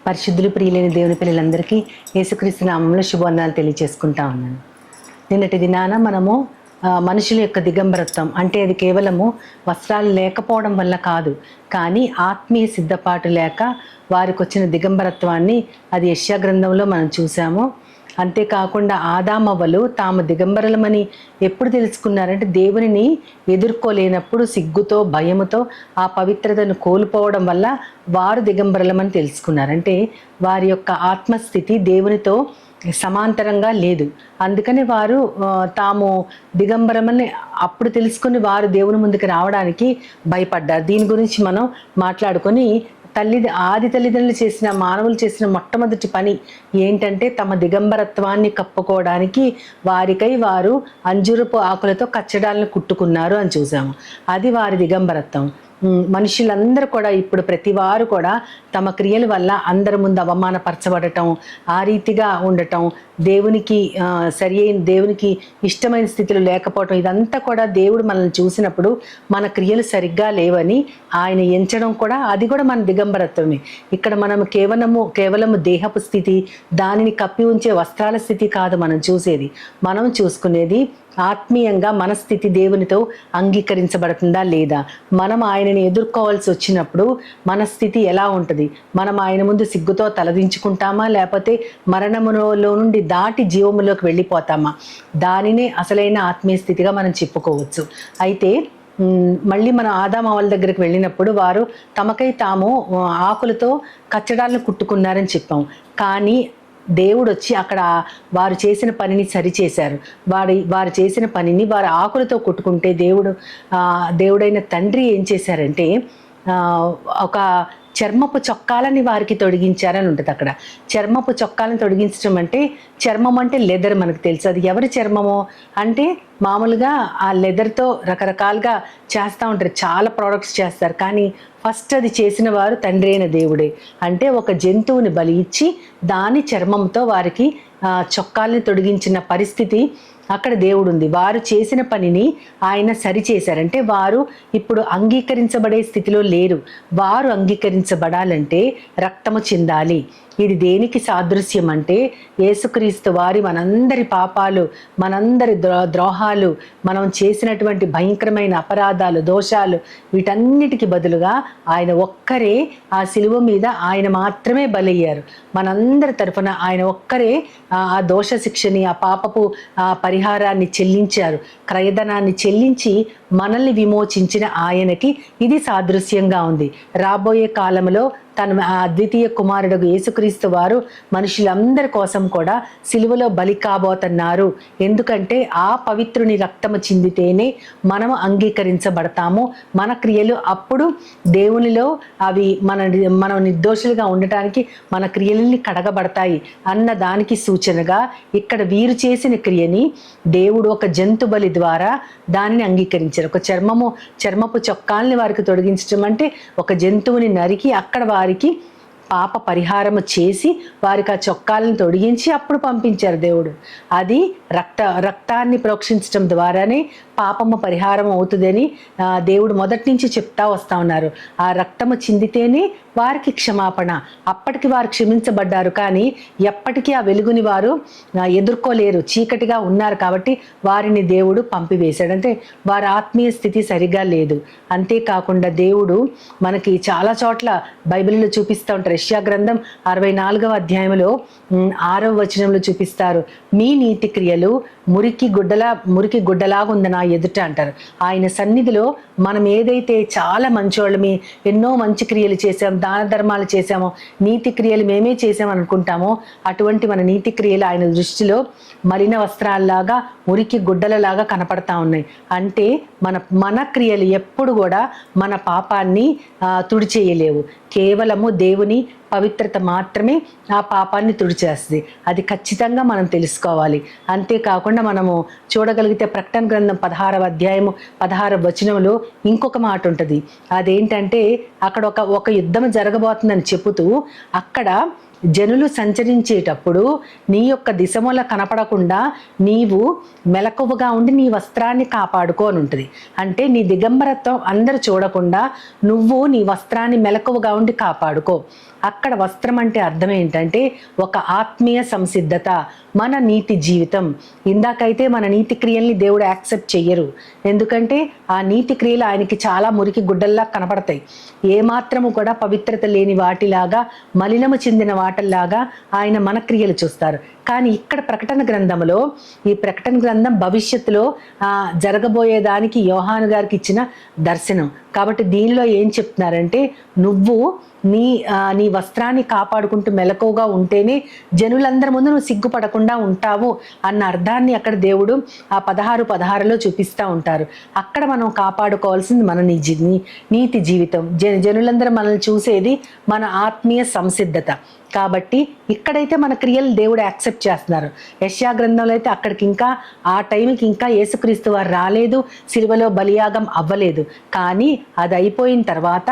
పరిశుద్ధులు ప్రియులైన దేవుని పిల్లలందరికీ యేసుక్రీస్తు నామంలో శుభవందనాలు తెలియజేసుకుంటా ఉన్నాను. నిన్నటి దినాన మనము మనుషుల యొక్క దిగంబరత్వం అంటే అది కేవలము వస్త్రాలు లేకపోవడం వల్ల కాదు, కానీ ఆత్మీయ సిద్ధపాటు లేక వారికి వచ్చిన దిగంబరత్వాన్ని అది యెషయా గ్రంథంలో మనం చూసాము. అంతేకాకుండా ఆదామవ్వలు తాము దిగంబరులమని ఎప్పుడు తెలుసుకున్నారంటే దేవునిని ఎదుర్కోలేనప్పుడు సిగ్గుతో భయముతో ఆ పవిత్రతను కోల్పోవడం వల్ల వారు దిగంబరులమని తెలుసుకున్నారు. అంటే వారి యొక్క ఆత్మస్థితి దేవునితో సమాంతరంగా లేదు. అందుకని వారు తాము దిగంబరమని అప్పుడు తెలుసుకుని వారు దేవుని ముందుకు రావడానికి భయపడ్డారు. దీని గురించి మనం మాట్లాడుకొని ఆది తల్లిదండ్రులు చేసిన మానవులు చేసిన మొట్టమొదటి పని ఏంటంటే తమ దిగంబరత్వాన్ని కప్పుకోవడానికి వారికై వారు అంజురపు ఆకులతో కచ్చడాలను కుట్టుకున్నారు అని చూసాము. అది వారి దిగంబరత్వం. మనుషులందరూ కూడా ఇప్పుడు ప్రతి వారు కూడా తమ క్రియల వల్ల అందరి ముందు అవమానపరచబడటం, ఆ రీతిగా ఉండటం, దేవునికి దేవునికి ఇష్టమైన స్థితిలో లేకపోవటం, ఇదంతా కూడా దేవుడు మనల్ని చూసినప్పుడు మన క్రియలు సరిగ్గా లేవని ఆయన ఎంచడం కూడా అది కూడా మన దిగంబరత్వమే. ఇక్కడ మనం కేవలము దేహపు స్థితి, దానిని కప్పి ఉంచే వస్త్రాల స్థితి కాదు మనం చూసేది. మనం చూసుకునేది ఆత్మీయంగా మన స్థితి దేవునితో అంగీకరించబడుతుందా లేదా, మనం ఆయనని ఎదుర్కోవాల్సి వచ్చినప్పుడు మన స్థితి ఎలా ఉంటుంది, మనం ఆయన ముందు సిగ్గుతో తలదించుకుంటామా లేకపోతే మరణములో నుండి దాటి జీవములోకి వెళ్ళిపోతామా, దానినే అసలైన ఆత్మీయ స్థితిగా మనం చెప్పుకోవచ్చు. అయితే మళ్ళీ మనం ఆదామవ్వల దగ్గరికి వెళ్ళినప్పుడు వారు తమకై తాము ఆకులతో కచ్చడాలను కుట్టుకున్నారని చెప్పాం. కానీ దేవుడు వచ్చి అక్కడ వారు చేసిన పనిని సరిచేశారు. వారు చేసిన పనిని వారు ఆకులతో కుట్టుకుంటే దేవుడైన తండ్రి ఏం చేశారంటే ఒక చర్మపు చొక్కాలని వారికి తొడిగించారని ఉంటుంది. అక్కడ చర్మపు చొక్కాలను తొడిగించడం అంటే, చర్మం అంటే లెదర్ మనకు తెలుసు. అది ఎవరి చర్మమో అంటే మామూలుగా ఆ లెదర్తో రకరకాలుగా చేస్తూ ఉంటారు, చాలా ప్రోడక్ట్స్ చేస్తారు. కానీ ఫస్ట్ అది చేసిన వారు తండ్రి అయిన దేవుడే. అంటే ఒక జంతువుని బలి ఇచ్చి దాని చర్మంతో వారికి చొక్కాలని తొడిగించిన పరిస్థితి అక్కడ దేవుడు ఉంది. వారు చేసిన పనిని ఆయన సరిచేశారంటే వారు ఇప్పుడు అంగీకరించబడే స్థితిలో లేరు. వారు అంగీకరించబడాలంటే రక్తము చిందాలి. ఇది దేనికి సాదృశ్యం అంటే యేసుక్రీస్తు వారి మనందరి పాపాలు, మనందరి ద్రోహాలు, మనం చేసినటువంటి భయంకరమైన అపరాధాలు, దోషాలు, వీటన్నిటికీ బదులుగా ఆయన ఒక్కరే ఆ శిలువ మీద ఆయన మాత్రమే బలయ్యారు. మనందరి తరఫున ఆయన ఒక్కరే ఆ దోష శిక్షని, ఆ పాపపు పరిహారాన్ని చెల్లించారు. క్రయధనాన్ని చెల్లించి మనల్ని విమోచించిన ఆయనకి ఇది సాదృశ్యంగా ఉంది. రాబోయే కాలంలో తన అద్వితీయ కుమారుడు యేసుక్రీస్తు వారు మనుషులందరి కోసం కూడా సిలువలో బలి కాబోతున్నారు. ఎందుకంటే ఆ పవిత్రుని రక్తము చిందితేనే మనము అంగీకరించబడతాము. మన క్రియలు అప్పుడు దేవునిలో అవి మనం నిర్దోషులుగా ఉండటానికి మన క్రియలని కడగబడతాయి అన్న దానికి సూచనగా ఇక్కడ వీరు చేసిన క్రియని దేవుడు ఒక జంతు బలి ద్వారా దానిని అంగీకరించారు. ఒక చర్మపు చొక్కాల్ని వారికి తొడిగించడం అంటే ఒక జంతువుని నరికి అక్కడ వారికి పాప పరిహారము చేసి వారికి ఆ చొక్కాలను తొడిగించి అప్పుడు పంపించారు దేవుడు. అది రక్తాన్ని ప్రోక్షించడం ద్వారానే పాపము పరిహారం అవుతుందని దేవుడు మొదటి నుంచి చెప్తా వస్తా ఉన్నారు. ఆ రక్తము చిందితేనే వారికి క్షమాపణ. అప్పటికి వారు క్షమించబడ్డారు, కానీ ఎప్పటికీ ఆ వెలుగుని వారు ఎదుర్కోలేరు, చీకటిగా ఉన్నారు. కాబట్టి వారిని దేవుడు పంపివేశాడు. అంటే వారి ఆత్మీయ స్థితి సరిగా లేదు. అంతేకాకుండా దేవుడు మనకి చాలా చోట్ల బైబిల్లో చూపిస్తూ ఉంటారు. యెషయా గ్రంథం 64వ అధ్యాయంలో 6వ వచనంలో చూపిస్తారు, మీ నీతి క్రియలు మురికి గుడ్డలాగా ఉంది నా ఎదుట అంటారు. ఆయన సన్నిధిలో మనం ఏదైతే చాలా మంచోళ్ళమి, ఎన్నో మంచి క్రియలు చేసాం, దాన ధర్మాలు చేసామో, నీతి క్రియలు మేమే చేసామని అనుకుంటామో, అటువంటి మన నీతి క్రియలు ఆయన దృష్టిలో మలిన వస్త్రాల్లాగా, మురికి గుడ్డలలాగా కనపడతా ఉన్నాయి. అంటే మన క్రియలు ఎప్పుడు కూడా మన పాపాన్ని తుడిచేయలేవు. కేవలము దేవుని పవిత్రత మాత్రమే ఆ పాపాన్ని తుడిచేస్తుంది. అది ఖచ్చితంగా మనం తెలుసుకోవాలి. అంతేకాకుండా మనము చూడగలిగితే ప్రకటన గ్రంథం 16వ అధ్యాయము 16వ వచనంలో ఇంకొక మాట ఉంటుంది. అదేంటంటే అక్కడ ఒక యుద్ధం జరగబోతుందని చెబుతూ అక్కడ జనులు సంచరించేటప్పుడు నీ యొక్క దిశముల కనపడకుండా నీవు మెలకువగా ఉండి నీ వస్త్రాన్ని కాపాడుకో అని ఉంటుంది. అంటే నీ దిగంబరత్వం అందరూ చూడకుండా నువ్వు నీ వస్త్రాన్ని మెలకువగా ఉండి కాపాడుకో. అక్కడ వస్త్రం అంటే అర్థం ఏంటంటే ఒక ఆత్మీయ సంసిద్ధత, మన నీతి జీవితం. ఇందాకైతే మన నీతి క్రియల్ని దేవుడు యాక్సెప్ట్ చెయ్యరు, ఎందుకంటే ఆ నీతి క్రియలు ఆయనకి చాలా మురికి గుడ్డల్లా కనపడతాయి. ఏమాత్రము కూడా పవిత్రత లేని వాటిలాగా, మలినము చెందిన వాటిల్లాగా ఆయన మన క్రియలు చూస్తారు. కానీ ఇక్కడ ప్రకటన గ్రంథంలో, ఈ ప్రకటన గ్రంథం భవిష్యత్తులో జరగబోయేదానికి యోహాను గారికి ఇచ్చిన దర్శనం కాబట్టి దీనిలో ఏం చెప్తున్నారంటే, నువ్వు నీ వస్త్రాన్ని కాపాడుకుంటూ మెలకువగా ఉంటేనే జనులందరి ముందు నువ్వు సిగ్గుపడకుండా ఉంటావు అన్న అర్థాన్ని అక్కడ దేవుడు ఆ 16:16లో చూపిస్తూ ఉంటారు. అక్కడ మనం కాపాడుకోవాల్సింది మన నీతి జీవితం. జనులందరూ మనల్ని చూసేది మన ఆత్మీయ సంసిద్ధత. కాబట్టి ఇక్కడైతే మన క్రియలు దేవుడు యాక్సెప్ట్ చేస్తున్నారు. యెషయా గ్రంథంలో అయితే అక్కడికి ఇంకా ఆ టైంకి ఇంకా యేసుక్రీస్తు వారు రాలేదు, సిలువలో బలియాగం అవ్వలేదు. కానీ అది అయిపోయిన తర్వాత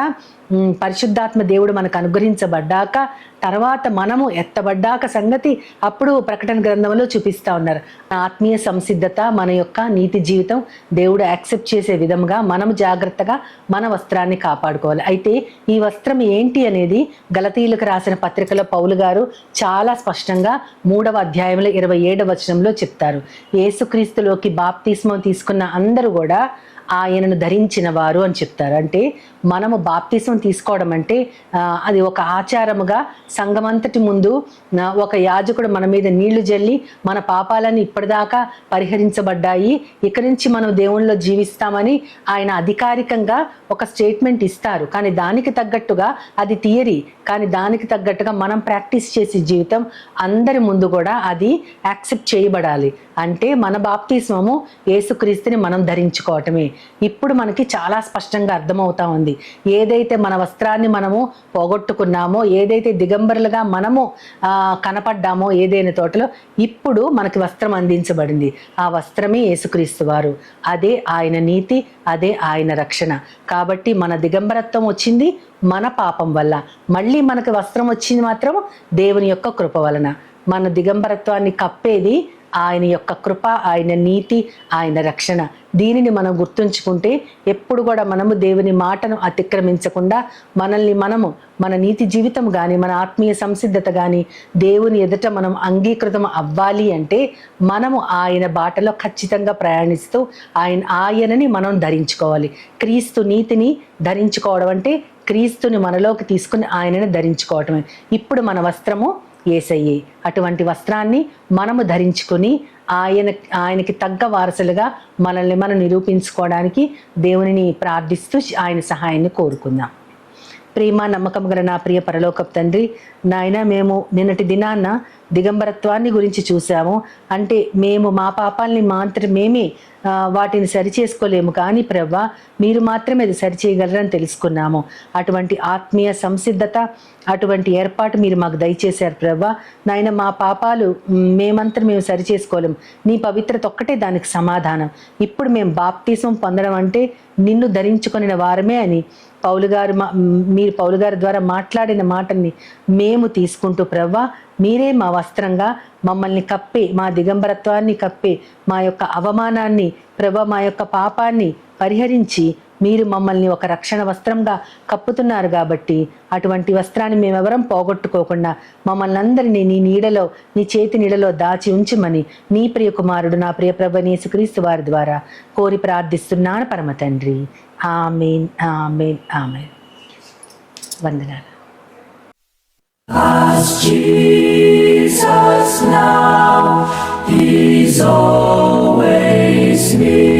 పరిశుద్ధాత్మ దేవుడు మనకు అనుగ్రహించబడ్డాక, తర్వాత మనము ఎత్తబడ్డాక సంగతి అప్పుడు ప్రకటన గ్రంథంలో చూపిస్తూ ఉన్నారు. ఆత్మీయ సంసిద్ధత, మన యొక్క నీతి జీవితం దేవుడు యాక్సెప్ట్ చేసే విధంగా మనము జాగ్రత్తగా మన వస్త్రాన్ని కాపాడుకోవాలి. అయితే ఈ వస్త్రం ఏంటి అనేది గలతీయులకు రాసిన పత్రికలో పౌలు గారు చాలా స్పష్టంగా 3వ అధ్యాయంలో 27వ వచనంలో చెప్తారు. యేసుక్రీస్తులోకి బాప్తిస్మం తీసుకున్న అందరూ కూడా ఆయనను ధరించిన వారు అని చెప్తారు. అంటే మనము బాప్తిసం తీసుకోవడం అంటే అది ఒక ఆచారముగా సంఘమంతటి ముందు ఒక యాజకుడు మన మీద నీళ్లు జల్లి మన పాపాలని ఇప్పటిదాకా పరిహరించబడ్డాయి, ఇక నుంచి మనం దేవునిలో జీవిస్తామని ఆయన అధికారికంగా ఒక స్టేట్మెంట్ ఇస్తారు. కానీ దానికి తగ్గట్టుగా అది థియరీ, కానీ దానికి తగ్గట్టుగా మనం ప్రాక్టీస్ చేసే జీవితం అందరి ముందు కూడా అది యాక్సెప్ట్ చేయబడాలి. అంటే మన బాప్తిస్మము యేసుక్రీస్తుని మనం ధరించుకోవటమే. ఇప్పుడు మనకి చాలా స్పష్టంగా అర్థమవుతా ఉంది. ఏదైతే మన వస్త్రాన్ని మనము పోగొట్టుకున్నామో, ఏదైతే దిగంబరులుగా మనము కనపడ్డామో ఏదైనా తోటలో, ఇప్పుడు మనకి వస్త్రం అందించబడింది. ఆ వస్త్రమే యేసుక్రీస్తు వారు. అదే ఆయన నీతి, అదే ఆయన రక్షణ. కాబట్టి మన దిగంబరత్వం వచ్చింది మన పాపం వల్ల, మళ్ళీ మనకి వస్త్రం వచ్చింది మాత్రం దేవుని యొక్క కృప వలన. మన దిగంబరత్వాన్ని కప్పేది ఆయన యొక్క కృప, ఆయన నీతి, ఆయన రక్షణ. దీనిని మనం గుర్తుంచుకుంటే ఎప్పుడు కూడా మనము దేవుని మాటను అతిక్రమించకుండా మనల్ని మనము, మన నీతి జీవితం కానీ, మన ఆత్మీయ సంసిద్ధత కానీ దేవుని ఎదుట మనం అంగీకృతం అవ్వాలి అంటే మనము ఆయన బాటలో ఖచ్చితంగా ప్రయాణిస్తూ ఆయనని మనం ధరించుకోవాలి. క్రీస్తు నీతిని ధరించుకోవడం అంటే క్రీస్తుని మనలోకి తీసుకుని ఆయనని ధరించుకోవటమే. ఇప్పుడు మన వస్త్రము యేసయ్యే. అటువంటి వస్త్రాన్ని మనము ధరించుకుని ఆయనకి తగ్గ వారసులుగా మనల్ని మనం నిరూపించుకోవడానికి దేవునిని ప్రార్థిస్తూ ఆయన సహాయాన్ని కోరుకుందాం. ప్రేమ నమ్మకం గల నా ప్రియ పరలోకపు తండ్రి, నాయన మేము నిన్నటి దినాన్న దిగంబరత్వాన్ని గురించి చూసాము. అంటే మేము మా పాపాలని మాత్రమేమే వాటిని సరిచేసుకోలేము, కానీ ప్రవ్వా మీరు మాత్రమే అది సరిచేయగలరని తెలుసుకున్నాము. అటువంటి ఆత్మీయ సంసిద్ధత, అటువంటి ఏర్పాటు మీరు మాకు దయచేశారు ప్రవ్వా. నాయన మా పాపాలు మేము సరిచేసుకోలేము, నీ పవిత్రత ఒక్కటే దానికి సమాధానం. ఇప్పుడు మేము బాప్తిసం పొందడం అంటే నిన్ను ధరించుకొనిన వారమే అని మీరు పౌలు గారి ద్వారా మాట్లాడిన మాటల్ని మేము తీసుకుంటూ ప్రవ్వా మీరే మా వస్త్రంగా మమ్మల్ని కప్పే, మా దిగంబరత్వాన్ని కప్పే, మా యొక్క అవమానాన్ని ప్రభా, మా యొక్క పాపాన్ని పరిహరించి మీరు మమ్మల్ని ఒక రక్షణ వస్త్రంగా కప్పుతున్నారు. కాబట్టి అటువంటి వస్త్రాన్ని మేమెవరం పోగొట్టుకోకుండా మమ్మల్ని అందరినీ నీ నీడలో, నీ చేతి నీడలో దాచి ఉంచమని నీ ప్రియ కుమారుడు నా ప్రియ ప్రభు యేసుక్రీస్తు వారి ద్వారా కోరి ప్రార్థిస్తున్నాను పరమ తండ్రి. ఆమేన్, ఆమేన్, ఆమేన్. వందనాలు. As Jesus now, He's always near.